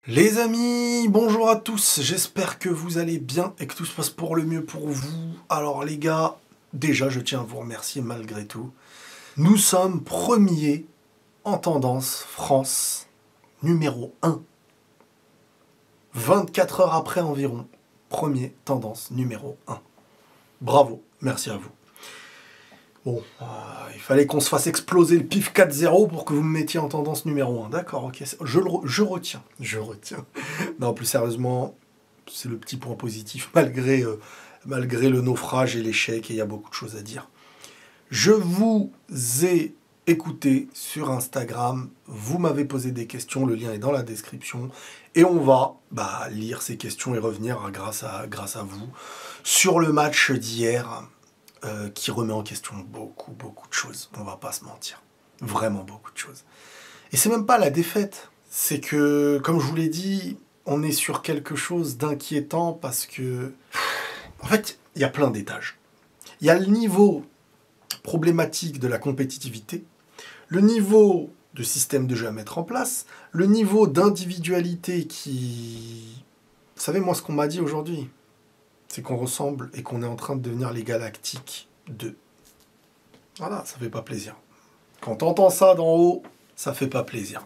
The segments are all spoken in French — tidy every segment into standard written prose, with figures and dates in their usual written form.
Les amis, bonjour à tous, j'espère que vous allez bien et que tout se passe pour le mieux pour vous. Alors les gars, déjà je tiens à vous remercier malgré tout. Nous sommes premiers en tendance France, numéro 1. 24 heures après environ, premier tendance numéro 1. Bravo, merci à vous. Bon, il fallait qu'on se fasse exploser le pif 4-0 pour que vous me mettiez en tendance numéro 1. D'accord, ok, je retiens. Non, plus sérieusement, c'est le petit point positif, malgré le naufrage et l'échec, et il y a beaucoup de choses à dire. Je vous ai écouté sur Instagram, vous m'avez posé des questions, le lien est dans la description, et on va lire ces questions et revenir grâce à vous sur le match d'hier. Qui remet en question beaucoup de choses, on va pas se mentir. Vraiment beaucoup de choses. Et c'est même pas la défaite, c'est que, comme je vous l'ai dit, on est sur quelque chose d'inquiétant parce que, en fait, il y a plein d'étages. Il y a le niveau problématique de la compétitivité, le niveau de système de jeu à mettre en place, le niveau d'individualité qui... Vous savez, moi, ce qu'on m'a dit aujourd'hui, c'est qu'on ressemble et qu'on est en train de devenir les Galactiques 2. Voilà, ça fait pas plaisir. Quand t'entends ça d'en haut, ça fait pas plaisir.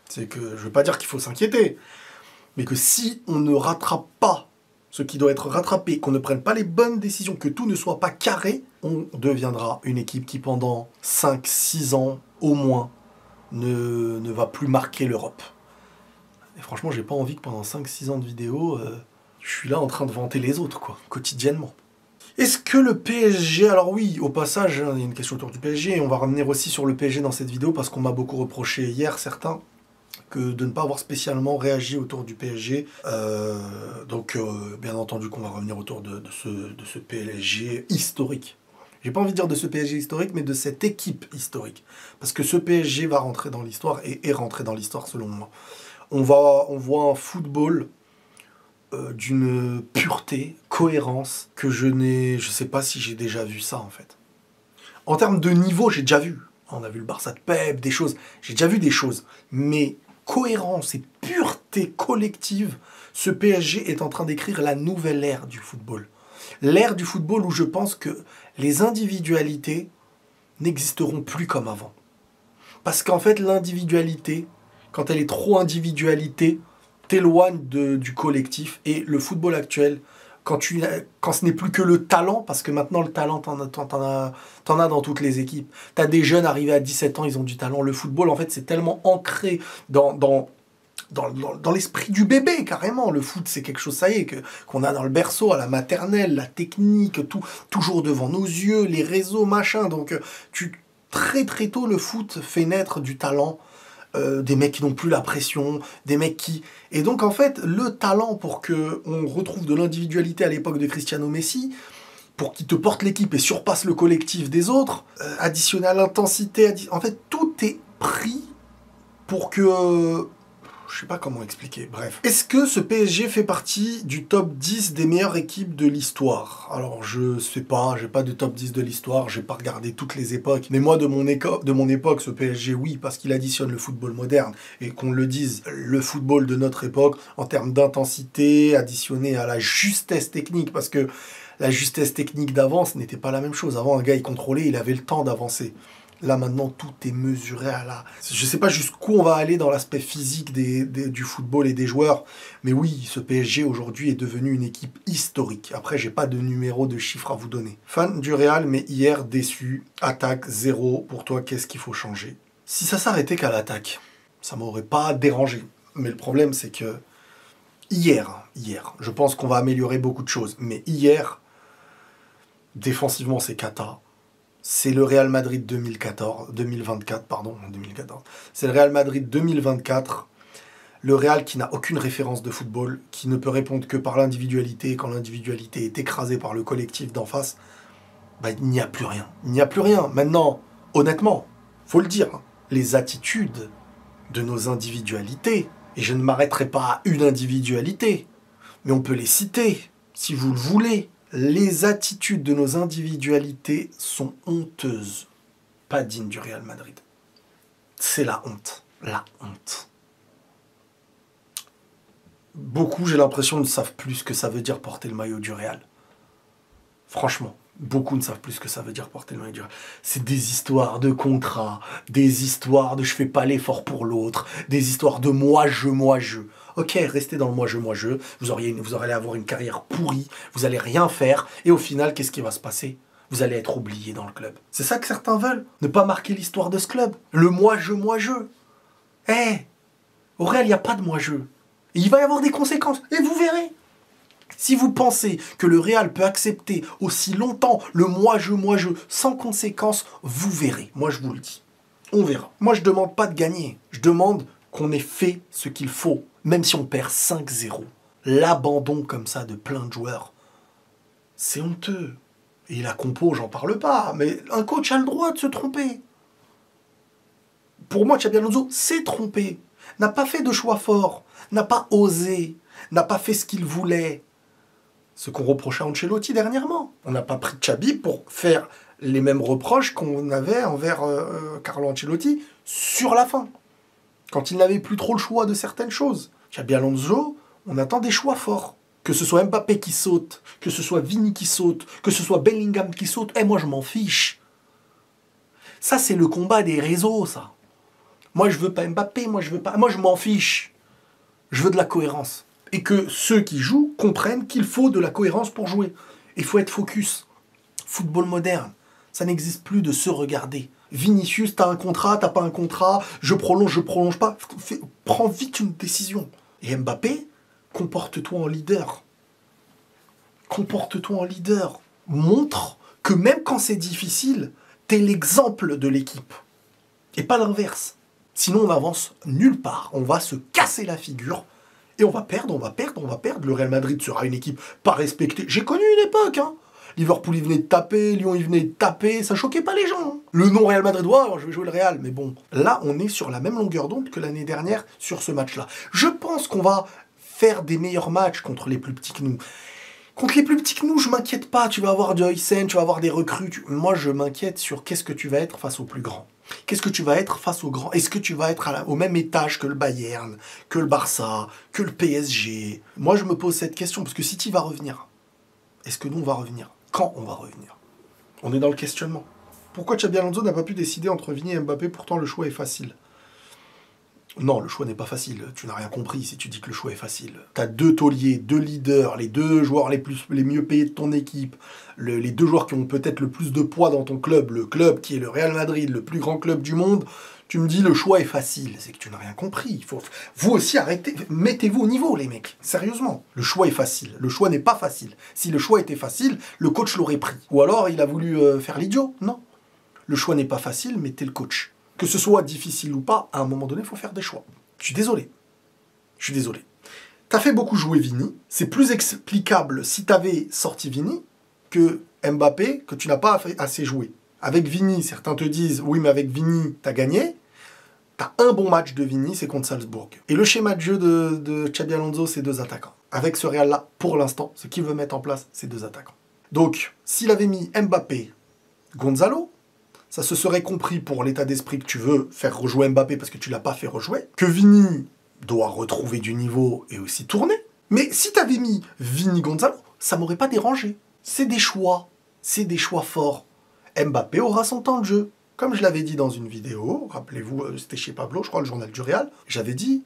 C'est que, je veux pas dire qu'il faut s'inquiéter, mais que si on ne rattrape pas ce qui doit être rattrapé, qu'on ne prenne pas les bonnes décisions, que tout ne soit pas carré, on deviendra une équipe qui pendant 5-6 ans au moins ne va plus marquer l'Europe. Et franchement, j'ai pas envie que pendant 5-6 ans de vidéo, je suis là en train de vanter les autres, quoi, quotidiennement. Est-ce que le PSG... Alors oui, au passage, il y a une question autour du PSG, et on va revenir aussi sur le PSG dans cette vidéo, parce qu'on m'a beaucoup reproché hier, certains, que de ne pas avoir spécialement réagi autour du PSG. Donc, bien entendu qu'on va revenir autour de ce PSG historique. J'ai pas envie de dire de ce PSG historique, mais de cette équipe historique. Parce que ce PSG va rentrer dans l'histoire, et est rentré dans l'histoire selon moi. On voit un football d'une pureté, cohérence, que je sais pas si j'ai déjà vu ça en fait. En termes de niveau, j'ai déjà vu. On a vu le Barça de Pep, des choses. J'ai déjà vu des choses. Mais cohérence et pureté collective, ce PSG est en train d'écrire la nouvelle ère du football. L'ère du football où je pense que les individualités n'existeront plus comme avant. Parce qu'en fait, l'individualité, quand elle est trop individualité, t'éloigne du collectif. Et le football actuel, quand ce n'est plus que le talent, parce que maintenant le talent, t'en as dans toutes les équipes. T'as des jeunes arrivés à 17 ans, ils ont du talent. Le football, en fait, c'est tellement ancré dans l'esprit du bébé, carrément. Le foot, c'est quelque chose, ça y est, qu'on a dans le berceau, à la maternelle, la technique, tout, toujours devant nos yeux, les réseaux, machin. Donc, très très tôt, le foot fait naître du talent, des mecs qui n'ont plus la pression, des mecs qui... Et donc, en fait, le talent pour qu'on retrouve de l'individualité à l'époque de Cristiano Messi, pour qu'il te porte l'équipe et surpasse le collectif des autres, additionné à l'intensité, en fait, tout est pris pour que... je sais pas comment expliquer, bref. Est-ce que ce PSG fait partie du top 10 des meilleures équipes de l'histoire? Alors, je sais pas, j'ai pas de top 10 de l'histoire, j'ai pas regardé toutes les époques. Mais moi, de mon époque, ce PSG, oui, parce qu'il additionne le football moderne. Et qu'on le dise, le football de notre époque, en termes d'intensité, additionné à la justesse technique. Parce que la justesse technique d'avant, ce n'était pas la même chose. Avant, un gars, il contrôlait, il avait le temps d'avancer. Là, maintenant, tout est mesuré à la... Je sais pas jusqu'où on va aller dans l'aspect physique du football et des joueurs, mais oui, ce PSG, aujourd'hui, est devenu une équipe historique. Après, j'ai pas de numéro de chiffre à vous donner. Fan du Real, mais hier, déçu. Attaque, 0. Pour toi, qu'est-ce qu'il faut changer? Si ça s'arrêtait qu'à l'attaque, ça m'aurait pas dérangé. Mais le problème, c'est que... Hier, je pense qu'on va améliorer beaucoup de choses. Mais hier, défensivement, c'est cata. C'est le Real Madrid 2024, pardon, 2014. C'est le Real Madrid 2024, le Real qui n'a aucune référence de football, qui ne peut répondre que par l'individualité. Quand l'individualité est écrasée par le collectif d'en face, il n'y a plus rien. Il n'y a plus rien. Maintenant, honnêtement, faut le dire, les attitudes de nos individualités, et je ne m'arrêterai pas à une individualité, mais on peut les citer, si vous le voulez. Les attitudes de nos individualités sont honteuses, pas dignes du Real Madrid. C'est la honte, la honte. Beaucoup, j'ai l'impression, ne savent plus ce que ça veut dire porter le maillot du Real. Franchement, beaucoup ne savent plus ce que ça veut dire porter le maillot du Real. C'est des histoires de contrat, des histoires de je fais pas l'effort pour l'autre, des histoires de moi-je. Ok, restez dans le moi-je. Vous allez avoir une carrière pourrie, vous allez rien faire, et au final, qu'est-ce qui va se passer? Vous allez être oublié dans le club. C'est ça que certains veulent, ne pas marquer l'histoire de ce club. Le moi-je. Au Real, il n'y a pas de moi-je. Il va y avoir des conséquences, et vous verrez. Si vous pensez que le Real peut accepter aussi longtemps le moi-je sans conséquences, vous verrez. Moi, je vous le dis. On verra. Moi, je ne demande pas de gagner. Je demande qu'on ait fait ce qu'il faut, même si on perd 5-0. L'abandon comme ça de plein de joueurs, c'est honteux. Et la compo, j'en parle pas, mais un coach a le droit de se tromper. Pour moi, Xabi Alonso s'est trompé, n'a pas fait de choix fort, n'a pas osé, n'a pas fait ce qu'il voulait. Ce qu'on reprochait à Ancelotti dernièrement. On n'a pas pris Xabi pour faire les mêmes reproches qu'on avait envers Carlo Ancelotti sur la fin. Quand il n'avait plus trop le choix de certaines choses. Xabi Alonso, on attend des choix forts. Que ce soit Mbappé qui saute, que ce soit Vini qui saute, que ce soit Bellingham qui saute, moi je m'en fiche. Ça c'est le combat des réseaux, ça. Moi je veux pas Mbappé, moi je m'en fiche. Je veux de la cohérence. Et que ceux qui jouent comprennent qu'il faut de la cohérence pour jouer. Il faut être focus. Football moderne, ça n'existe plus de se regarder. Vinicius, t'as un contrat, t'as pas un contrat, je prolonge pas. Prends vite une décision. Et Mbappé, comporte-toi en leader. Comporte-toi en leader. Montre que même quand c'est difficile, t'es l'exemple de l'équipe. Et pas l'inverse. Sinon, on n'avance nulle part. On va se casser la figure. Et on va perdre. Le Real Madrid sera une équipe pas respectée. J'ai connu une époque, hein. Liverpool, il venait de taper. Lyon, il venait de taper. Ça choquait pas les gens. Hein. Le nom Real Madrid, ouais, je vais jouer le Real. Mais bon, là, on est sur la même longueur d'onde que l'année dernière sur ce match-là. Je pense qu'on va faire des meilleurs matchs contre les plus petits que nous. Contre les plus petits que nous, je m'inquiète pas. Tu vas avoir de Huysen, tu vas avoir des recrues. Moi, je m'inquiète sur qu'est-ce que tu vas être face aux plus grands. Qu'est-ce que tu vas être face aux grands? Est-ce que tu vas être au même étage que le Bayern, que le Barça, que le PSG? Moi, je me pose cette question, parce que City va revenir. Est-ce que nous, on va revenir? Quand on va revenir? On est dans le questionnement. Pourquoi Xabi Alonso n'a pas pu décider entre Vini et Mbappé? Pourtant, le choix est facile. Non, le choix n'est pas facile. Tu n'as rien compris si tu dis que le choix est facile. Tu as deux tauliers, deux leaders, les deux joueurs les mieux payés de ton équipe, les deux joueurs qui ont peut-être le plus de poids dans ton club, le club qui est le Real Madrid, le plus grand club du monde. Tu me dis le choix est facile. C'est que tu n'as rien compris. Vous aussi, arrêtez. Mettez-vous au niveau, les mecs. Sérieusement. Le choix est facile. Le choix n'est pas facile. Si le choix était facile, le coach l'aurait pris. Ou alors, il a voulu faire l'idiot. Non. Le choix n'est pas facile, mais t'es le coach. Que ce soit difficile ou pas, à un moment donné, il faut faire des choix. Je suis désolé. T'as fait beaucoup jouer Vini. C'est plus explicable si t'avais sorti Vini que Mbappé, que tu n'as pas assez joué. Avec Vini, certains te disent, oui, mais avec Vini, t'as gagné. T'as un bon match de Vini, c'est contre Salzbourg. Et le schéma de jeu de Xabi Alonso, c'est deux attaquants. Avec ce Real-là, pour l'instant, ce qu'il veut mettre en place, c'est deux attaquants. Donc, s'il avait mis Mbappé, Gonzalo, ça se serait compris pour l'état d'esprit que tu veux faire rejouer Mbappé parce que tu l'as pas fait rejouer, que Vini doit retrouver du niveau et aussi tourner. Mais si tu avais mis Vini Gonzalo, ça m'aurait pas dérangé. C'est des choix forts. Mbappé aura son temps de jeu. Comme je l'avais dit dans une vidéo, rappelez-vous, c'était chez Pablo, je crois, le journal du Real, j'avais dit,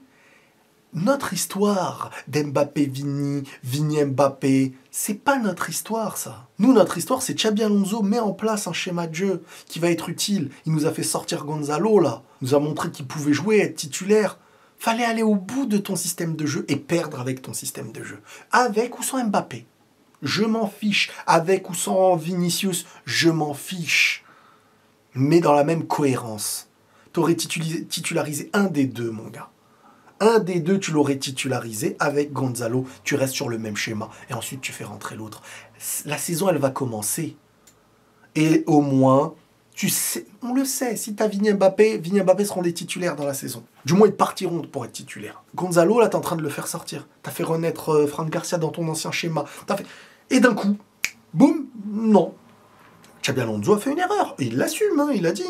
notre histoire d'Mbappé Vini, Vini Mbappé, c'est pas notre histoire ça. Nous, notre histoire, c'est Xabi Alonso met en place un schéma de jeu qui va être utile. Il nous a fait sortir Gonzalo là, il nous a montré qu'il pouvait jouer, être titulaire. Fallait aller au bout de ton système de jeu et perdre avec ton système de jeu. Avec ou sans Mbappé. Je m'en fiche. Avec ou sans Vinicius, je m'en fiche. Mais dans la même cohérence. T'aurais titularisé un des deux, mon gars. Un des deux, tu l'aurais titularisé avec Gonzalo. Tu restes sur le même schéma. Et ensuite, tu fais rentrer l'autre. La saison, elle va commencer. Et au moins, tu sais, on le sait, si tu as Vini Mbappé seront des titulaires dans la saison. Du moins, ils partiront pour être titulaires. Gonzalo, là, tu es en train de le faire sortir. Tu as fait renaître Franck Garcia dans ton ancien schéma. Et d'un coup, boum, non. Xabi Alonso a fait une erreur. Et il l'assume, hein, il a dit.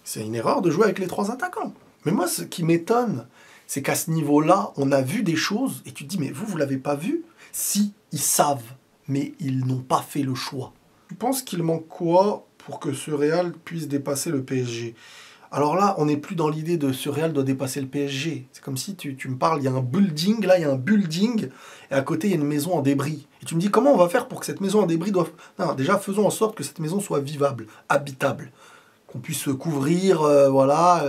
C'est une erreur de jouer avec les trois attaquants. Mais moi, ce qui m'étonne, C'est qu'à ce niveau-là, on a vu des choses, et tu te dis, mais vous l'avez pas vu? Si, ils savent, mais ils n'ont pas fait le choix. Tu penses qu'il manque quoi pour que ce Real puisse dépasser le PSG? Alors là, on n'est plus dans l'idée de ce Real doit dépasser le PSG. C'est comme si tu me parles, il y a un building, là, il y a un building, et à côté, il y a une maison en débris. Et tu me dis, comment on va faire pour que cette maison en débris doive... Non, déjà, faisons en sorte que cette maison soit vivable, habitable. Qu'on puisse couvrir, voilà,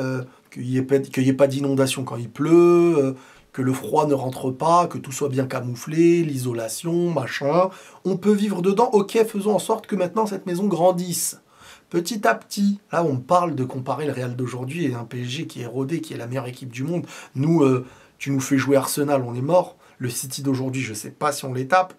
qu'il n'y ait pas d'inondation quand il pleut, que le froid ne rentre pas, que tout soit bien camouflé, l'isolation, machin. On peut vivre dedans, ok, faisons en sorte que maintenant cette maison grandisse. Petit à petit, là on parle de comparer le Real d'aujourd'hui et un PSG qui est rodé, qui est la meilleure équipe du monde. Nous, tu nous fais jouer Arsenal, on est mort. Le City d'aujourd'hui, je ne sais pas si on les tape.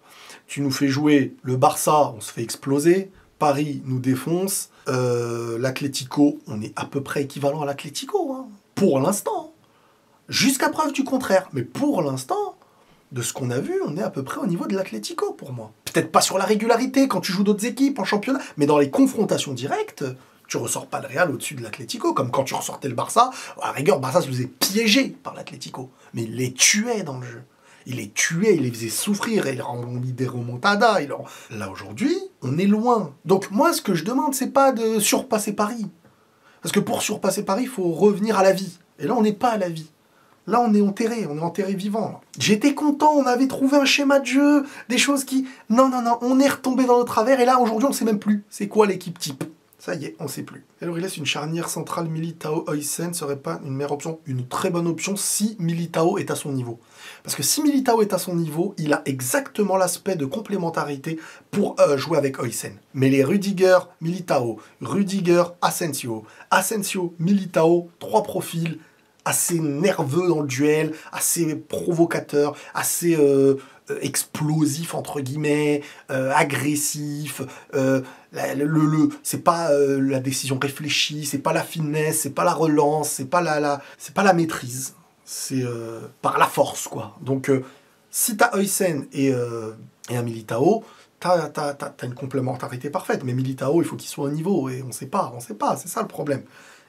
Tu nous fais jouer le Barça, on se fait exploser. Paris nous défonce. L'Atlético, on est à peu près équivalent à l'Atlético, hein, pour l'instant. Jusqu'à preuve du contraire. Mais pour l'instant, de ce qu'on a vu, on est à peu près au niveau de l'Atlético pour moi. Peut-être pas sur la régularité quand tu joues d'autres équipes en championnat, mais dans les confrontations directes, tu ressors pas le Real au-dessus de l'Atlético, comme quand tu ressortais le Barça. À la rigueur, Barça se faisait piéger par l'Atlético, mais il les tuait dans le jeu. Il les tuait, il les faisait souffrir, et il leur mis des remontadas. Là, aujourd'hui, on est loin. Donc moi, ce que je demande, c'est pas de surpasser Paris. Parce que pour surpasser Paris, il faut revenir à la vie. Et là, on n'est pas à la vie. Là, on est enterré vivant. J'étais content, on avait trouvé un schéma de jeu, des choses qui... Non, on est retombé dans nos travers, et là, aujourd'hui, on ne sait même plus. C'est quoi l'équipe type? Ça y est, on ne sait plus. Alors, il laisse une charnière centrale Militao-Oysen, serait pas une meilleure option? Une très bonne option si Militao est à son niveau. Parce que si Militao est à son niveau, il a exactement l'aspect de complémentarité pour jouer avec Oysen. Mais les Rudiger, Militao, Rudiger, Asensio, Asensio, Militao, 3 profils, assez nerveux dans le duel, assez provocateur, assez explosif entre guillemets, agressif. C'est pas la décision réfléchie, c'est pas la finesse, c'est pas la relance, c'est pas la maîtrise. C'est par la force quoi. Donc si t'as Oysen et un Militao, t'as une complémentarité parfaite. Mais Militao, il faut qu'il soit au niveau et on sait pas, c'est ça le problème.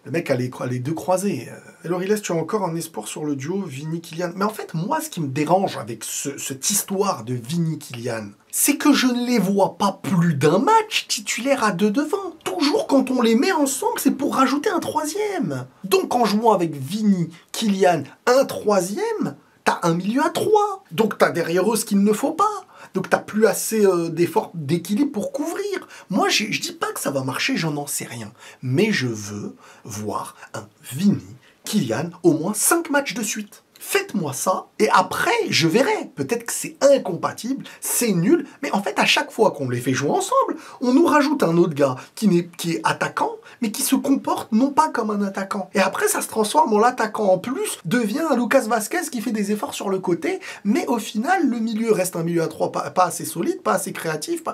Le mec a les deux croisés. Alors, il laisse, tu as encore un espoir sur le duo Vini-Kylian. Mais en fait, moi, ce qui me dérange avec cette histoire de Vini-Kylian, c'est que je ne les vois pas plus d'un match titulaire à 2 devant. Toujours quand on les met ensemble, c'est pour rajouter un 3e. Donc, en jouant avec Vini-Kylian, un 3e, t'as un milieu à 3. Donc, t'as derrière eux ce qu'il ne faut pas. Donc t'as plus assez d'efforts d'équilibre pour couvrir. Moi, je dis pas que ça va marcher, j'en en sais rien. Mais je veux voir un Vini, Kylian, au moins 5 matchs de suite. Faites-moi ça, et après, je verrai. Peut-être que c'est incompatible, c'est nul, mais en fait, à chaque fois qu'on les fait jouer ensemble, on nous rajoute un autre gars qui est attaquant, mais qui se comporte non pas comme un attaquant. Et après, ça se transforme en l'attaquant en plus, devient un Lucas Vazquez qui fait des efforts sur le côté, mais au final, le milieu reste un milieu à 3 pas assez solide, pas assez créatif.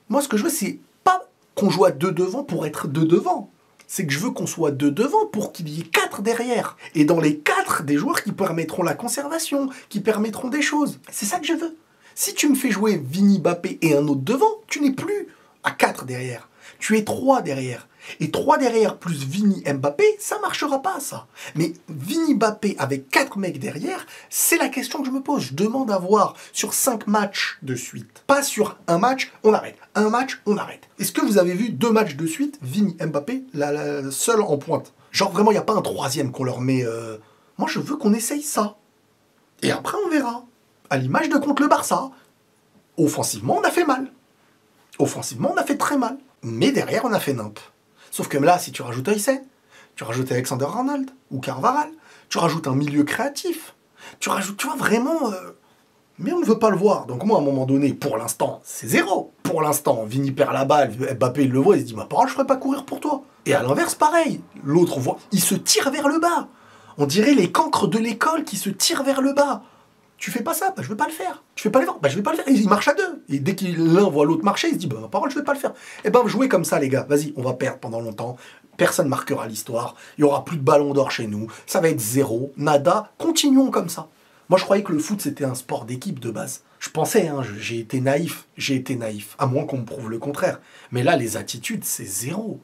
Moi, ce que je veux, c'est pas qu'on joue à 2 devant pour être 2 devant. C'est que je veux qu'on soit 2 devant pour qu'il y ait 4 derrière. Et dans les 4, des joueurs qui permettront la conservation, qui permettront des choses. C'est ça que je veux. Si tu me fais jouer Vini, Mbappé et un autre devant, tu n'es plus à 4 derrière. Tu es 3 derrière. Et 3 derrière plus Vini, Mbappé, ça marchera pas, ça. Mais Vini, Mbappé avec 4 mecs derrière, c'est la question que je me pose. Je demande à voir sur 5 matchs de suite. Pas sur un match, on arrête. Un match, on arrête. Est-ce que vous avez vu 2 matchs de suite, Vini, Mbappé, la seule en pointe? Genre vraiment, il n'y a pas un 3e qu'on leur met... Moi, je veux qu'on essaye ça. Et après, on verra. À l'image de contre le Barça. Offensivement, on a fait mal. Offensivement, on a fait très mal. Mais derrière, on a fait nimp. Sauf que là, si tu rajoutes Oysen, tu rajoutes Alexander-Arnold ou Carvajal, tu rajoutes un milieu créatif, tu rajoutes, tu vois, vraiment... Mais on ne veut pas le voir. Donc moi, à un moment donné, pour l'instant, c'est 0. Pour l'instant, Vini perd la balle, Mbappé, il le voit, il se dit, ma parole, je ne ferai pas courir pour toi. Et à l'inverse, pareil. L'autre voit, il se tire vers le bas. On dirait les cancres de l'école qui se tirent vers le bas. Tu fais pas ça, bah, je vais pas le faire. Tu fais pas l'effort, bah, je vais pas le faire. Et il marche à 2. Et dès que l'un voit l'autre marcher, il se dit, bah, ma parole, je vais pas le faire. Eh ben, jouez comme ça, les gars. Vas-y, on va perdre pendant longtemps. Personne marquera l'histoire. Il y aura plus de ballon d'or chez nous. Ça va être 0, nada. Continuons comme ça. Moi, je croyais que le foot, c'était un sport d'équipe de base. Je pensais, hein, j'ai été naïf. À moins qu'on me prouve le contraire. Mais là, les attitudes, c'est 0.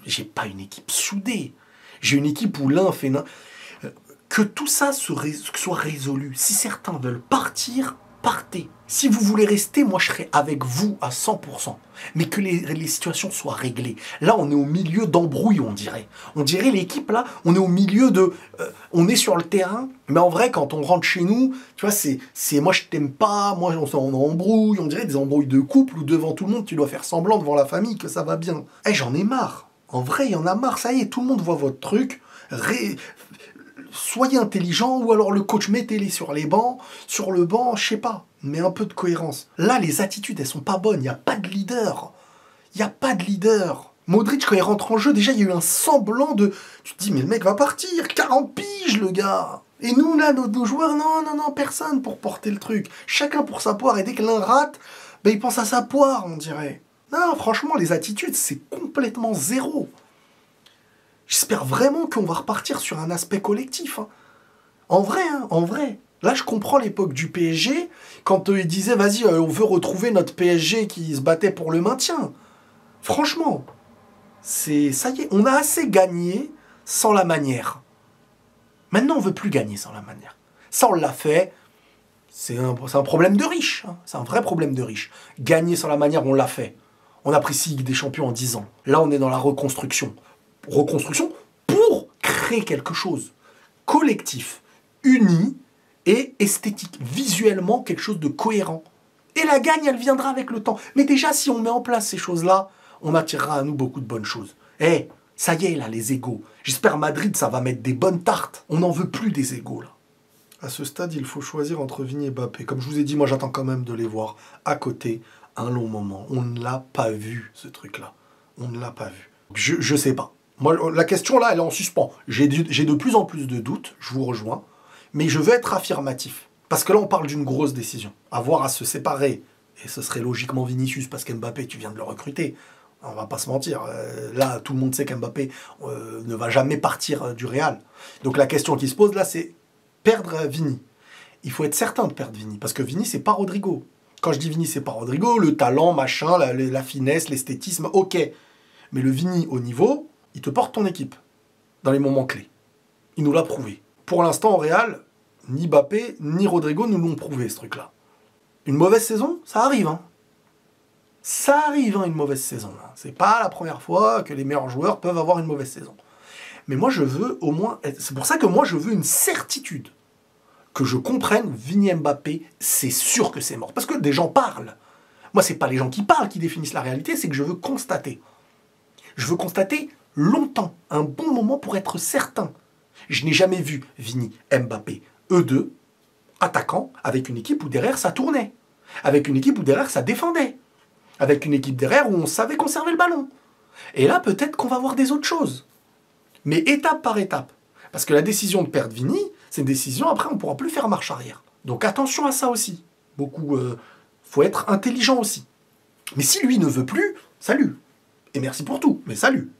J'ai pas une équipe soudée. J'ai une équipe où l'un fait... Que tout ça soit résolu. Si certains veulent partir, partez. Si vous voulez rester, moi je serai avec vous à 100%. Mais que les situations soient réglées. Là, on est au milieu d'embrouilles, on dirait. On dirait l'équipe, là, on est au milieu de... on est sur le terrain, mais en vrai, quand on rentre chez nous, tu vois, c'est moi je t'aime pas, moi on embrouille, on dirait des embrouilles de couple où devant tout le monde, tu dois faire semblant devant la famille que ça va bien. Eh, j'en ai marre. En vrai, il y en a marre. Ça y est, tout le monde voit votre truc. Soyez intelligent, ou alors le coach, mettez-les sur les bancs, sur le banc, je sais pas, mais un peu de cohérence. Là, les attitudes, elles sont pas bonnes, il n'y a pas de leader. Il n'y a pas de leader. Modric, quand il rentre en jeu, déjà, il y a eu un semblant de... Tu te dis, mais le mec va partir, 40 piges, le gars. Et nous, là, nos joueurs, non, personne pour porter le truc. Chacun pour sa poire, et dès que l'un rate, ben, il pense à sa poire, on dirait. Non, franchement, les attitudes, c'est complètement zéro. J'espère vraiment qu'on va repartir sur un aspect collectif. Hein. En vrai. Là, je comprends l'époque du PSG, quand ils disaient, vas-y, on veut retrouver notre PSG qui se battait pour le maintien. Franchement, ça y est, on a assez gagné sans la manière. Maintenant, on veut plus gagner sans la manière. Ça, on l'a fait. C'est un problème de riche. Hein. C'est un vrai problème de riche. Gagner sans la manière, on l'a fait. On a pris 6 Ligues des Champions en 10 ans. Là, on est dans la reconstruction. Reconstruction pour créer quelque chose collectif, uni et esthétique, visuellement quelque chose de cohérent. Et la gagne, elle viendra avec le temps. Mais déjà, si on met en place ces choses-là, on attirera à nous beaucoup de bonnes choses. Eh, ça y est, là, les égos. J'espère Madrid, ça va mettre des bonnes tartes. On n'en veut plus des égos, là. À ce stade, il faut choisir entre Vini et Mbappé. Comme je vous ai dit, moi, j'attends quand même de les voir à côté un long moment. On ne l'a pas vu, ce truc-là. On ne l'a pas vu. Je sais pas. Moi, la question, là, elle est en suspens. J'ai de plus en plus de doutes, je vous rejoins, mais je veux être affirmatif. Parce que là, on parle d'une grosse décision. Avoir à se séparer, et ce serait logiquement Vinicius, parce qu'Mbappé, tu viens de le recruter. On va pas se mentir. Là, tout le monde sait qu'Mbappé ne va jamais partir du Real. Donc la question qui se pose, là, c'est perdre Vini. Il faut être certain de perdre Vini, parce que Vini, c'est pas Rodrigo. Quand je dis Vini, c'est pas Rodrigo, le talent, machin, la finesse, l'esthétisme, ok. Mais le Vini au niveau... il te porte ton équipe dans les moments clés. Il nous l'a prouvé. Pour l'instant, au Real, ni Mbappé, ni Rodrigo nous l'ont prouvé, ce truc-là. Une mauvaise saison, ça arrive. Hein. Ça arrive, hein, une mauvaise saison. Hein. C'est pas la première fois que les meilleurs joueurs peuvent avoir une mauvaise saison. Mais moi, je veux au moins... C'est pour ça que moi, je veux une certitude. Que je comprenne, Vini Mbappé, c'est sûr que c'est mort. Parce que des gens parlent. Moi, c'est pas les gens qui parlent qui définissent la réalité, c'est que je veux constater. Je veux constater... longtemps, un bon moment pour être certain. Je n'ai jamais vu Vini, Mbappé, eux deux, attaquants, avec une équipe où derrière ça tournait, avec une équipe où derrière ça défendait, avec une équipe derrière où on savait conserver le ballon. Et là, peut-être qu'on va voir des autres choses. Mais étape par étape. Parce que la décision de perdre Vini, c'est une décision, après on ne pourra plus faire marche arrière. Donc attention à ça aussi. Faut être intelligent aussi. Mais si lui ne veut plus, salut. Et merci pour tout, mais salut.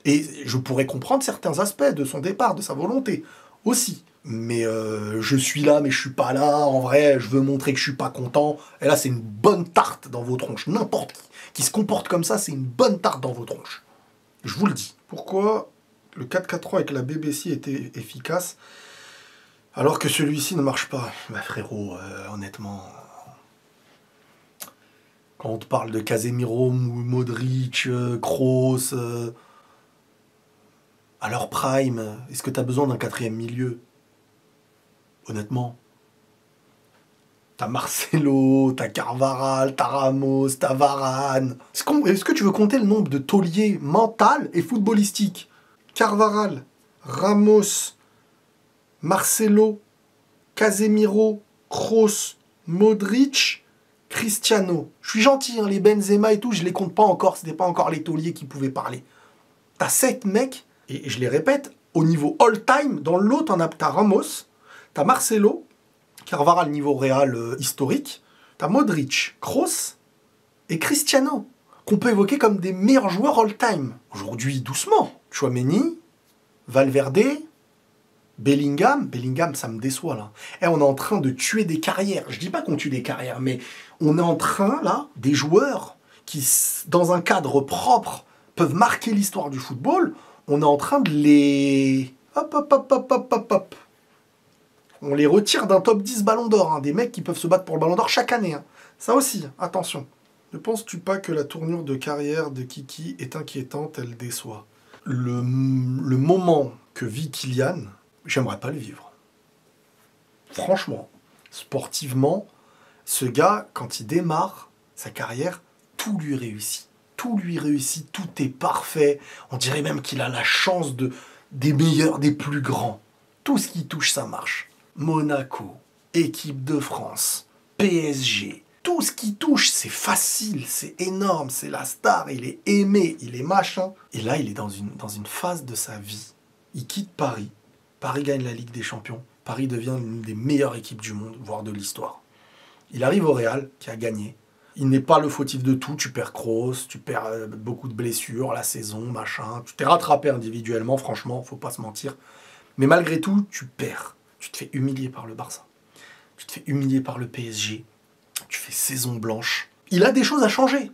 Et je pourrais comprendre certains aspects de son départ, de sa volonté aussi. Mais je suis là, mais je suis pas là. En vrai, je veux montrer que je suis pas content. Et là, c'est une bonne tarte dans vos tronches. N'importe qui se comporte comme ça, c'est une bonne tarte dans vos tronches. Je vous le dis. Pourquoi le 4-4-3 avec la BBC était efficace alors que celui-ci ne marche pas? Bah frérot, honnêtement... Quand on te parle de Casemiro, Modric, Kroos... à leur prime, est-ce que tu as besoin d'un quatrième milieu? Honnêtement. T'as Marcelo, t'as Carvajal, t'as Ramos, t'as Varane. Est-ce que tu veux compter le nombre de tauliers mental et footballistiques? Carvajal, Ramos, Marcelo, Casemiro, Kroos, Modric, Cristiano. Je suis gentil, hein, les Benzema et tout, je les compte pas encore, c'était pas encore les tauliers qui pouvaient parler. T'as 7 mecs, et je les répète, au niveau all-time, dans l'autre, t'as Ramos, t'as Marcelo, Carvajal niveau Real historique, t'as Modric, Kroos et Cristiano, qu'on peut évoquer comme des meilleurs joueurs all-time. Aujourd'hui, doucement. Tchouaméni, Valverde, Bellingham, ça me déçoit là. Et on est en train de tuer des carrières. Je dis pas qu'on tue des carrières, mais on est en train, là, des joueurs qui, dans un cadre propre, peuvent marquer l'histoire du football, on est en train de les... Hop, hop, hop, hop, hop, hop, hop. On les retire d'un top 10 Ballon d'Or, hein, des mecs qui peuvent se battre pour le Ballon d'Or chaque année. Hein. Ça aussi, attention. Ne penses-tu pas que la tournure de carrière de Kiki est inquiétante, elle déçoit? Le moment que vit Kylian, j'aimerais pas le vivre. Franchement, sportivement, ce gars, quand il démarre sa carrière, tout lui réussit. Tout lui réussit, tout est parfait. On dirait même qu'il a la chance des meilleurs, des plus grands. Tout ce qui touche, ça marche. Monaco, équipe de France, PSG... Tout ce qui touche, c'est facile, c'est énorme, c'est la star, il est aimé, il est machin. Et là, il est dans une phase de sa vie. Il quitte Paris. Paris gagne la Ligue des Champions. Paris devient l'une des meilleures équipes du monde, voire de l'histoire. Il arrive au Real, qui a gagné. Il n'est pas le fautif de tout. Tu perds Kroos, tu perds beaucoup de blessures, la saison, machin. Tu t'es rattrapé individuellement, franchement, faut pas se mentir. Mais malgré tout, tu perds. Tu te fais humilier par le Barça. Tu te fais humilier par le PSG. Tu fais saison blanche. Il a des choses à changer.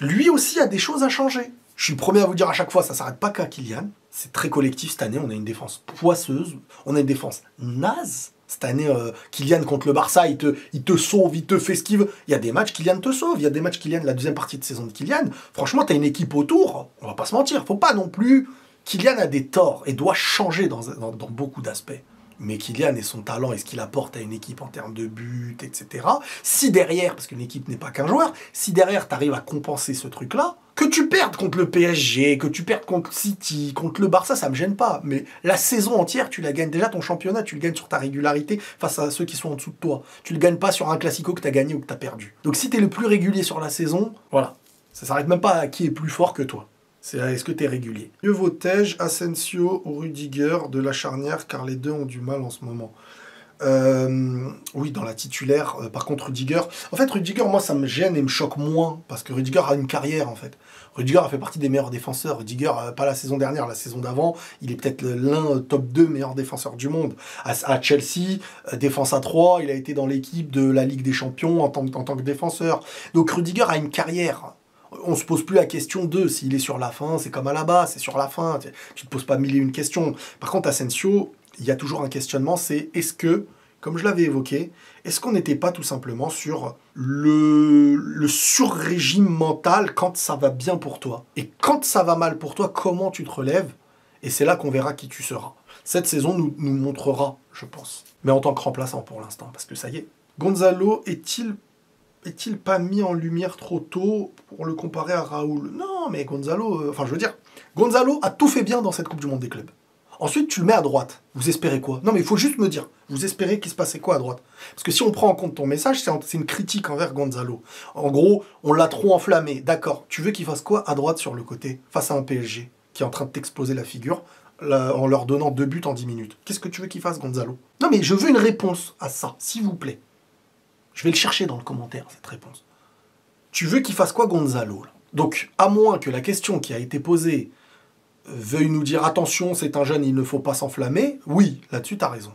Lui aussi a des choses à changer. Je suis le premier à vous dire à chaque fois, ça ne s'arrête pas qu'à Kylian. C'est très collectif cette année. On a une défense poisseuse. On a une défense naze. Cette année, Kylian contre le Barça, il te sauve, il te fait ce qu'il veut. Il y a des matchs, Kylian te sauve. Il y a des matchs, Kylian, la deuxième partie de saison de Kylian. Franchement, tu as une équipe autour. On va pas se mentir. Faut pas non plus... Kylian a des torts et doit changer dans beaucoup d'aspects. Mais Kylian et son talent et ce qu'il apporte à une équipe en termes de buts, etc. Si derrière, parce qu'une équipe n'est pas qu'un joueur, si derrière tu arrives à compenser ce truc-là, que tu perdes contre le PSG, que tu perdes contre City, contre le Barça, ça me gêne pas. Mais la saison entière, tu la gagnes. Déjà, ton championnat, tu le gagnes sur ta régularité face à ceux qui sont en dessous de toi. Tu le gagnes pas sur un classico que tu as gagné ou que tu as perdu. Donc si tu es le plus régulier sur la saison, voilà. Ça s'arrête même pas à qui est plus fort que toi. C'est est-ce que tu es régulier. Mieux vaut-je Asensio ou Rudiger de la charnière, car les deux ont du mal en ce moment. Oui, dans la titulaire. Par contre, Rudiger... En fait, Rudiger, moi, ça me gêne et me choque moins, parce que Rudiger a une carrière, en fait. Rudiger a fait partie des meilleurs défenseurs. Rudiger, pas la saison dernière, la saison d'avant, il est peut-être l'un top 2 meilleurs défenseurs du monde. À Chelsea, défense à 3, il a été dans l'équipe de la Ligue des Champions en tant que défenseur. Donc Rudiger a une carrière. On se pose plus la question de s'il est sur la fin, c'est comme à la base, c'est sur la fin, tu te poses pas mille et une questions. Par contre, Asensio, il y a toujours un questionnement, c'est est-ce que, comme je l'avais évoqué, est-ce qu'on n'était pas tout simplement sur le sur-régime mental quand ça va bien pour toi? Et quand ça va mal pour toi, comment tu te relèves? Et c'est là qu'on verra qui tu seras. Cette saison nous montrera, je pense. Mais en tant que remplaçant pour l'instant, parce que ça y est. Gonzalo est-il pas mis en lumière trop tôt pour le comparer à Raoul? Non, mais Gonzalo... Gonzalo a tout fait bien dans cette Coupe du Monde des clubs. Ensuite, tu le mets à droite. Vous espérez quoi? Non, mais il faut juste me dire. Vous espérez qu'il se passait quoi à droite? Parce que si on prend en compte ton message, c'est une critique envers Gonzalo. En gros, on l'a trop enflammé. D'accord. Tu veux qu'il fasse quoi à droite sur le côté, face à un PSG qui est en train de t'exploser la figure en leur donnant 2 buts en 10 minutes? Qu'est-ce que tu veux qu'il fasse, Gonzalo? Non, mais je veux une réponse à ça, s'il vous plaît. Je vais le chercher dans le commentaire, cette réponse. Tu veux qu'il fasse quoi, Gonzalo là? Donc, à moins que la question qui a été posée veuille nous dire « Attention, c'est un jeune, il ne faut pas s'enflammer », oui, là-dessus, tu as raison.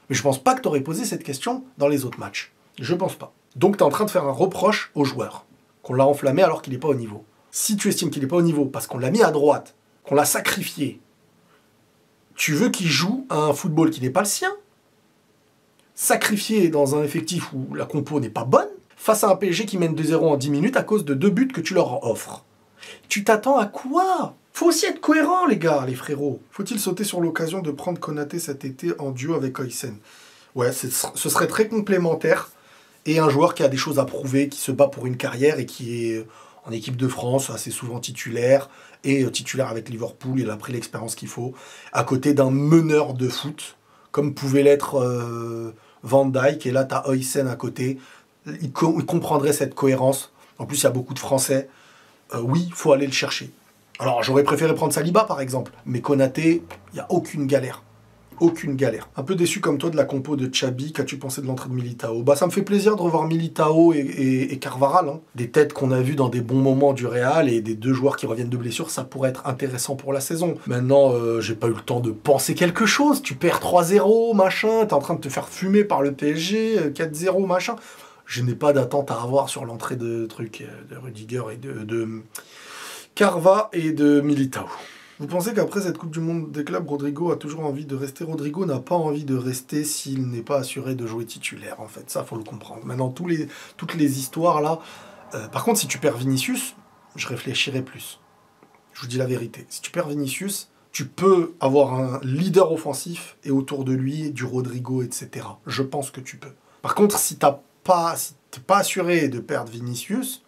Mais je pense pas que tu aurais posé cette question dans les autres matchs. Je pense pas. Donc, tu es en train de faire un reproche au joueur, qu'on l'a enflammé alors qu'il n'est pas au niveau. Si tu estimes qu'il n'est pas au niveau parce qu'on l'a mis à droite, qu'on l'a sacrifié, tu veux qu'il joue à un football qui n'est pas le sien, sacrifié dans un effectif où la compo n'est pas bonne, face à un PSG qui mène 2-0 en 10 minutes à cause de 2 buts que tu leur offres. Tu t'attends à quoi? Faut aussi être cohérent, les gars, les frérots. Faut-il sauter sur l'occasion de prendre Konaté cet été en duo avec Højsen? Ouais, ce serait très complémentaire. Et un joueur qui a des choses à prouver, qui se bat pour une carrière et qui est en équipe de France, assez souvent titulaire, et titulaire avec Liverpool, il a pris l'expérience qu'il faut, à côté d'un meneur de foot, comme pouvait l'être Van Dijk, et là tu as Højsen à côté. Il comprendrait cette cohérence. En plus, il y a beaucoup de Français. Oui, il faut aller le chercher. Alors, j'aurais préféré prendre Saliba, par exemple. Mais Konaté, il n'y a aucune galère. Aucune galère. Un peu déçu comme toi de la compo de Xabi. Qu'as-tu pensé de l'entrée de Militao? Bah, ça me fait plaisir de revoir Militao et Carvajal. Hein. Des têtes qu'on a vues dans des bons moments du Real et des 2 joueurs qui reviennent de blessure, ça pourrait être intéressant pour la saison. Maintenant, j'ai pas eu le temps de penser quelque chose. Tu perds 3-0, machin. T'es en train de te faire fumer par le PSG, 4-0, machin. Je n'ai pas d'attente à avoir sur l'entrée de Rudiger et de Carva et de Militao. Vous pensez qu'après cette Coupe du Monde des clubs, Rodrigo a toujours envie de rester? Rodrigo n'a pas envie de rester s'il n'est pas assuré de jouer titulaire, en fait. Ça, faut le comprendre. Maintenant, toutes les histoires, là... par contre, si tu perds Vinicius, je réfléchirai plus. Je vous dis la vérité. Si tu perds Vinicius, tu peux avoir un leader offensif et autour de lui, du Rodrigo, etc. Je pense que tu peux. Par contre, si t'es pas assuré de perdre Vinicius,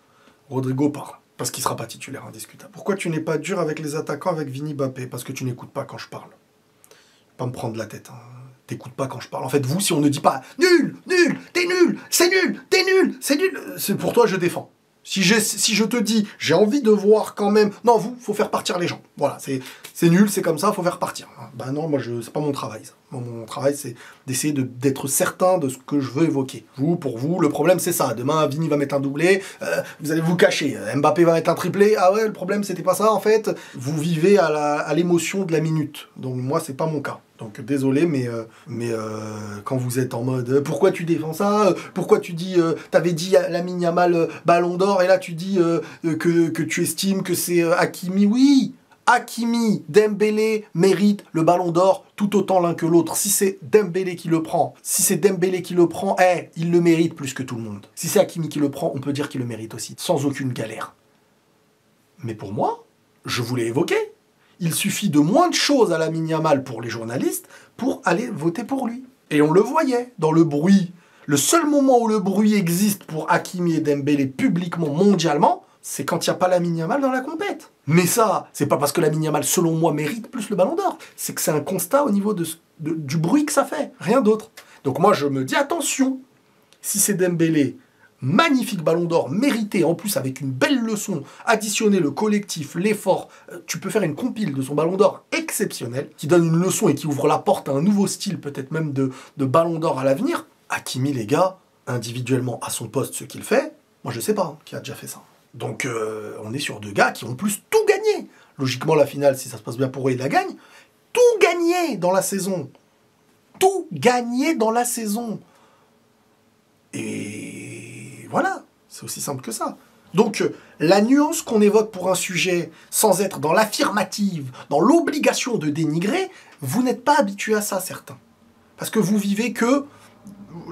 Rodrigo part. Parce qu'il ne sera pas titulaire indiscutable. Pourquoi tu n'es pas dur avec les attaquants avec Vini Mbappé? Parce que tu n'écoutes pas quand je parle. Pas me prendre la tête. Hein. T'écoutes pas quand je parle. En fait, vous, si on ne dit pas « Nul, nul, t'es nul, c'est nul, t'es nul, c'est nul », c'est pour toi, je défends. Si je te dis « J'ai envie de voir quand même... » Non, faut faire partir les gens. Voilà, c'est nul, c'est comme ça, faut faire partir. Ben non, moi, c'est pas mon travail, ça. Mon travail, c'est d'essayer d'être certain de ce que je veux évoquer. Pour vous, le problème, c'est ça. Demain, Vini va mettre un doublé, vous allez vous cacher. Mbappé va mettre un triplé. Ah ouais, le problème, c'était pas ça, en fait. Vous vivez à l'émotion de la minute. Donc, moi, c'est pas mon cas. Donc, désolé, mais quand vous êtes en mode pourquoi tu défends ça? Pourquoi tu dis t'avais dit Lamine Yamal Ballon d'Or et là tu dis que tu estimes que c'est Hakimi? Oui, Hakimi, Dembélé mérite le Ballon d'Or tout autant l'un que l'autre. Si c'est Dembélé qui le prend, il le mérite plus que tout le monde. Si c'est Hakimi qui le prend, on peut dire qu'il le mérite aussi, sans aucune galère. Mais pour moi, je vous l'ai évoqué, il suffit de moins de choses à Lamine Yamal pour les journalistes pour aller voter pour lui. Et on le voyait dans le bruit. Le seul moment où le bruit existe pour Hakimi et Dembélé publiquement, mondialement, c'est quand il n'y a pas Lamine Yamal dans la compète. Mais ça, c'est pas parce que Lamine Yamal, selon moi, mérite plus le Ballon d'Or. C'est que c'est un constat au niveau du bruit que ça fait. Rien d'autre. Donc moi, je me dis, attention, si c'est Dembélé, magnifique Ballon d'Or, mérité, en plus avec une belle leçon, additionner le collectif, l'effort, tu peux faire une compile de son Ballon d'Or exceptionnel, qui donne une leçon et qui ouvre la porte à un nouveau style, peut-être même de Ballon d'Or à l'avenir. Hakimi, les gars, individuellement à son poste, ce qu'il fait, moi je sais pas qui a déjà fait ça. Donc on est sur deux gars qui ont plus tout gagné. Logiquement, la finale, si ça se passe bien pour eux, ils la gagnent. Tout gagné dans la saison. Tout gagné dans la saison. Et voilà, c'est aussi simple que ça. Donc, la nuance qu'on évoque pour un sujet, sans être dans l'affirmative, dans l'obligation de dénigrer, vous n'êtes pas habitué à ça, certains. Parce que vous vivez que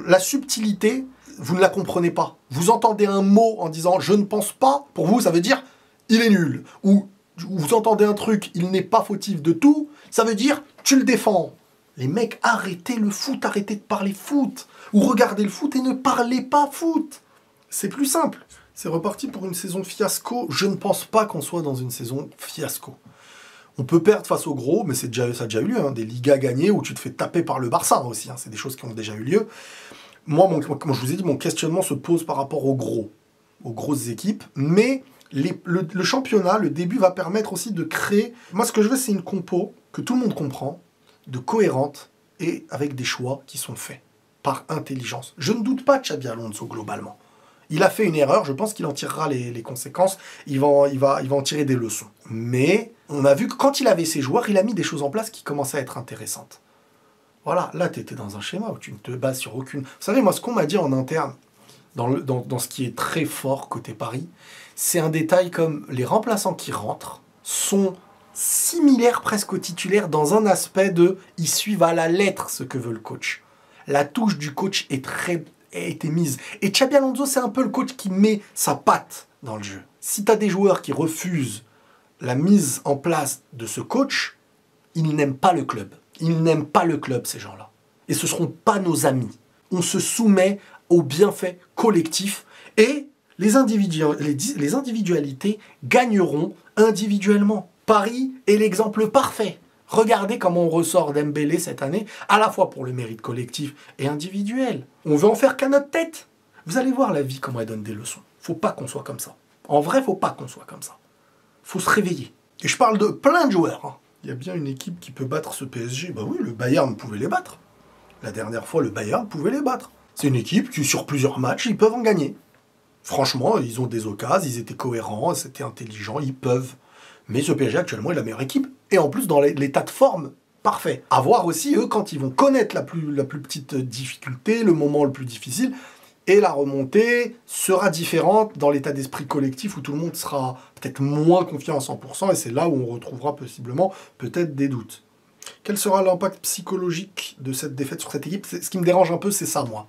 la subtilité, vous ne la comprenez pas. Vous entendez un mot en disant « je ne pense pas », pour vous, ça veut dire « il est nul ». Ou vous entendez un truc « il n'est pas fautif de tout », ça veut dire « tu le défends ». Les mecs, arrêtez le foot, arrêtez de parler foot. Ou regardez le foot et ne parlez pas foot. C'est plus simple. C'est reparti pour une saison fiasco. Je ne pense pas qu'on soit dans une saison fiasco. On peut perdre face au gros, mais ça a déjà eu lieu. Hein. Des Ligas gagnées où tu te fais taper par le Barça aussi. Hein. C'est des choses qui ont déjà eu lieu. Moi, comme je vous ai dit, mon questionnement se pose par rapport aux grosses équipes. Mais le championnat, le début, va permettre aussi de créer... Moi, ce que je veux, c'est une compo que tout le monde comprend, de cohérente et avec des choix qui sont faits par intelligence. Je ne doute pas de Xabi Alonso globalement. Il a fait une erreur, je pense qu'il en tirera les conséquences, il va en tirer des leçons. Mais on a vu que quand il avait ses joueurs, il a mis des choses en place qui commençaient à être intéressantes. Voilà, là tu étais dans un schéma où tu ne te bases sur aucune... Vous savez, moi ce qu'on m'a dit en interne, dans ce qui est très fort côté Paris, c'est un détail comme les remplaçants qui rentrent sont similaires presque aux titulaires dans un aspect de ils suivent à la lettre ce que veut le coach. La touche du coach a été mise. Et Xabi Alonso, c'est un peu le coach qui met sa patte dans le jeu. Si tu as des joueurs qui refusent la mise en place de ce coach, ils n'aiment pas le club. Ils n'aiment pas le club, ces gens-là. Et ce ne seront pas nos amis. On se soumet au bienfait collectif et les individualités gagneront individuellement. Paris est l'exemple parfait. Regardez comment on ressort Dembélé cette année, à la fois pour le mérite collectif et individuel. On veut en faire qu'à notre tête. Vous allez voir la vie, comment elle donne des leçons. Faut pas qu'on soit comme ça. En vrai, faut pas qu'on soit comme ça. Faut se réveiller. Et je parle de plein de joueurs. Hein. Il y a bien une équipe qui peut battre ce PSG. Bah oui, le Bayern pouvait les battre. La dernière fois, le Bayern pouvait les battre. C'est une équipe qui, sur plusieurs matchs, ils peuvent en gagner. Franchement, ils ont des occasions, ils étaient cohérents, c'était intelligent, ils peuvent. Mais ce PSG actuellement est la meilleure équipe. Et en plus, dans l'état de forme, parfait. À voir aussi, eux, quand ils vont connaître la plus petite difficulté, le moment le plus difficile, Et la remontée sera différente dans l'état d'esprit collectif où tout le monde sera peut-être moins confiant à 100%, et c'est là où on retrouvera possiblement peut-être des doutes. Quel sera l'impact psychologique de cette défaite sur cette équipe? Ce qui me dérange un peu, c'est ça, moi.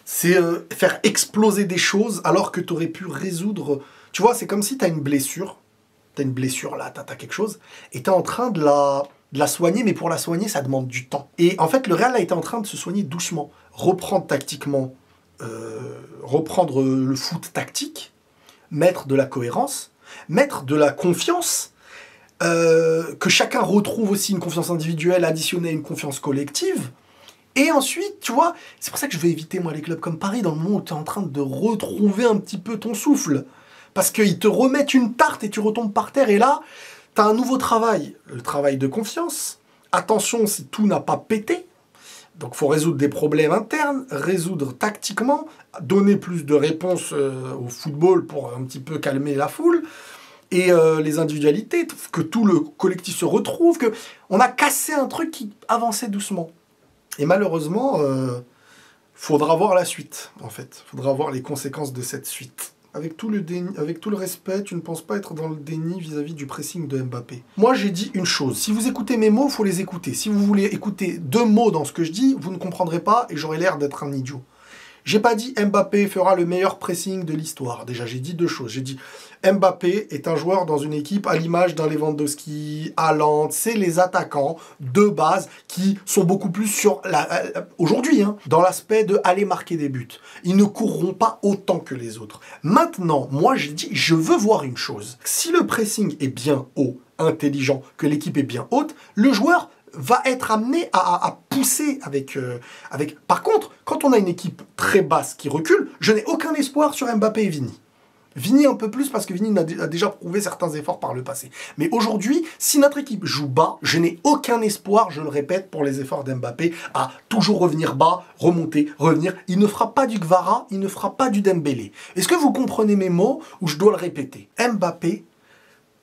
C'est faire exploser des choses alors que tu aurais pu résoudre... Tu vois, c'est comme si tu as une blessure. Tu as une blessure, là, tu as quelque chose, et tu es en train de la soigner, mais pour la soigner, ça demande du temps. Et en fait, le Real a été en train de se soigner doucement. Reprendre tactiquement, reprendre le foot tactique, mettre de la cohérence, mettre de la confiance, que chacun retrouve aussi une confiance individuelle additionnée à une confiance collective. Et ensuite, tu vois, c'est pour ça que je vais éviter, moi, les clubs comme Paris, dans le moment où tu es en train de retrouver un petit peu ton souffle. Parce qu'ils te remettent une tarte et tu retombes par terre. Et là, tu as un nouveau travail. Le travail de confiance. Attention si tout n'a pas pété. Donc, il faut résoudre des problèmes internes, résoudre tactiquement, donner plus de réponses au football pour un petit peu calmer la foule. Et les individualités, que tout le collectif se retrouve, que on a cassé un truc qui avançait doucement. Et malheureusement, faudra voir la suite, en fait. Faudra voir les conséquences de cette suite. Avec tout le respect, tu ne penses pas être dans le déni vis-à-vis du pressing de Mbappé. Moi, j'ai dit une chose. Si vous écoutez mes mots, il faut les écouter. Si vous voulez écouter 2 mots dans ce que je dis, vous ne comprendrez pas et j'aurai l'air d'être un idiot. J'ai pas dit Mbappé fera le meilleur pressing de l'histoire. Déjà, j'ai dit 2 choses. J'ai dit Mbappé est un joueur dans une équipe à l'image d'un Lewandowski, Haaland. C'est les attaquants de base qui sont beaucoup plus sur aujourd'hui, dans l'aspect de aller marquer des buts. Ils ne courront pas autant que les autres. Maintenant, moi, j'ai dit, je veux voir une chose. Si le pressing est bien haut, intelligent, que l'équipe est bien haute, le joueur va être amené à pousser avec... Par contre, quand on a une équipe très basse qui recule, je n'ai aucun espoir sur Mbappé et Vini. Vini un peu plus parce que Vini a déjà prouvé certains efforts par le passé. Mais aujourd'hui, si notre équipe joue bas, je n'ai aucun espoir, je le répète, pour les efforts d'Mbappé à toujours revenir bas, remonter, revenir. Il ne fera pas du Kvara, il ne fera pas du Dembélé. Est-ce que vous comprenez mes mots ou je dois le répéter? Mbappé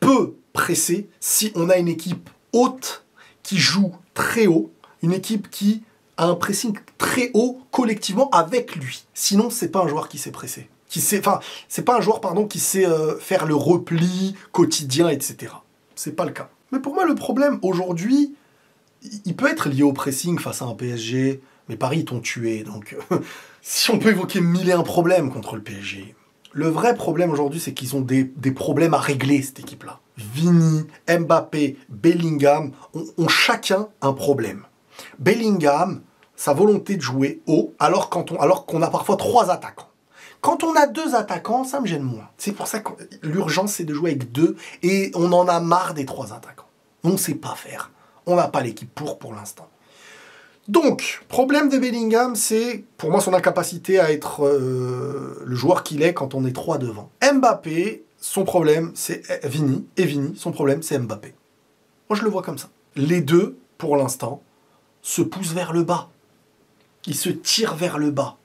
peut presser si on a une équipe haute qui joue très haut, une équipe qui a un pressing très haut collectivement avec lui. Sinon, c'est pas un joueur qui sait presser. C'est pas un joueur, qui sait faire le repli quotidien, etc. C'est pas le cas. Mais pour moi, le problème aujourd'hui, il peut être lié au pressing face à un PSG, mais Paris, ils t'ont tué. Donc, si on peut évoquer 1001 problèmes contre le PSG. Le vrai problème aujourd'hui, c'est qu'ils ont des problèmes à régler, cette équipe-là. Vini, Mbappé, Bellingham ont chacun un problème. Bellingham, sa volonté de jouer haut, alors qu'on a parfois 3 attaquants. Quand on a 2 attaquants, ça me gêne moins. C'est pour ça que l'urgence, c'est de jouer avec 2, et on en a marre des 3 attaquants. On ne sait pas faire. On n'a pas l'équipe pour l'instant. Donc, problème de Bellingham, c'est pour moi son incapacité à être le joueur qu'il est quand on est 3 devant. Mbappé, son problème, c'est Vini, et Vini, son problème, c'est Mbappé. Moi, je le vois comme ça. Les deux, pour l'instant, se poussent vers le bas. Ils se tirent vers le bas.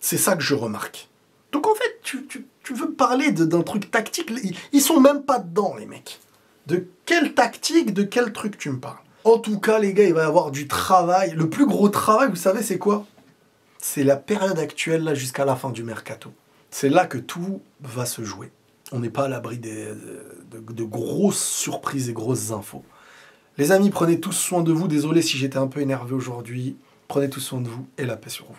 C'est ça que je remarque. Donc en fait, tu veux parler d'un truc tactique, ils sont même pas dedans, les mecs. De quelle tactique, de quel truc tu me parles? En tout cas, les gars, il va y avoir du travail. Le plus gros travail, vous savez, c'est quoi? C'est la période actuelle, là, jusqu'à la fin du mercato. C'est là que tout va se jouer. On n'est pas à l'abri de grosses surprises et grosses infos. Les amis, prenez tous soin de vous. Désolé si j'étais un peu énervé aujourd'hui. Prenez tous soin de vous et la paix sur vous.